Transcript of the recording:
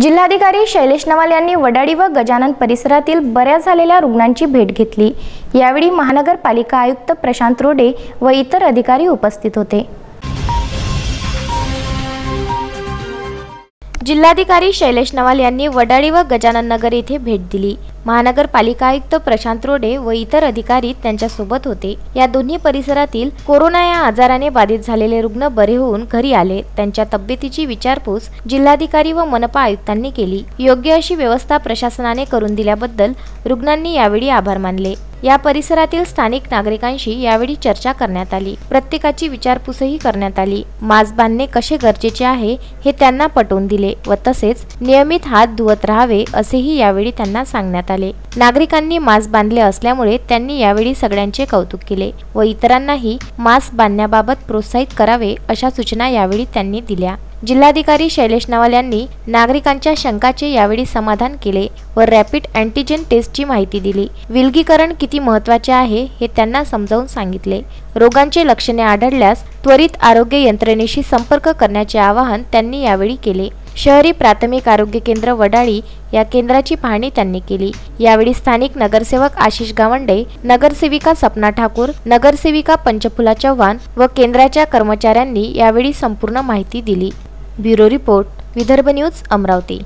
जिल्हाधिकारी शैलेश नवाल यांनी वडाळी व गजानन परिसरातील बऱ्या झालेल्या रुग्णांची भेट घेतली। यावेळी महानगरपालिका आयुक्त प्रशांत रोडे व इतर अधिकारी उपस्थित होते। जिल्हाधिकारी शैलेश नवाल यांनी वडाळी व गजानन नगर येथे भेट दिली। महानगरपालिका आयुक्त प्रशांत रोडे व इतर अधिकारी त्यांच्या सोबत होते। या दोन्ही परिसरातील कोरोना या आजाराने बाधित झालेले रुग्ण बरे होऊन घरी आले। त्यांच्या तब्येतीची विचारपूस जिल्हाधिकारी व मनपा आयुक्तांनी केली। योग्य अशी व्यवस्था प्रशासनाने करून दिल्याबद्दल रुग्णांनी यावेळी आभार मानले। या परिसरातील स्थानिक नागरिकांशी यावेळी चर्चा करण्यात आली। प्रत्येकाची विचारपूसही करण्यात आली। मास्क बांधणे कसे गरजेचे आहे हे त्यांना पटवून दिले व तसेच नियमित हात धुवत राहावे असेही यावेळी त्यांना सांगण्यात आले। नागरिकांनी मास्क बांधले असल्यामुळे त्यांनी यावेळी सगळ्यांचे कौतुक केले व इतरांनाही मास्क बांधण्याबाबत प्रोत्साहित करावे अशा सूचना यावेळी त्यांनी दिल्या। जिल्हाधिकारी शैलेश नवाल यांनी नागरिकांच्या शंकाचे यावेळी समाधान केले व रॅपिड अँटीजेन टेस्टची माहिती दिली। विलगीकरण किती महत्त्वाचे आहे हे त्यांना समजावून सांगितले। रोगांचे लक्षणे आढळल्यास त्वरित आरोग्य यंत्रणेशी संपर्क करण्याचे आवाहन त्यांनी यावेळी केले। शहरी प्राथमिक आरोग्य केंद्र वडाळी या केंद्राची पाहणी त्यांनी केली। यावेळी स्थानिक नगरसेवक आशिष गावंडे, नगरसेविका सपना ठाकूर, नगरसेविका पंचफुला चव्हाण व केंद्राच्या कर्मचाऱ्यांनी यावेळी संपूर्ण माहिती दिली। Bureau report, Vidarbha news, Amravati.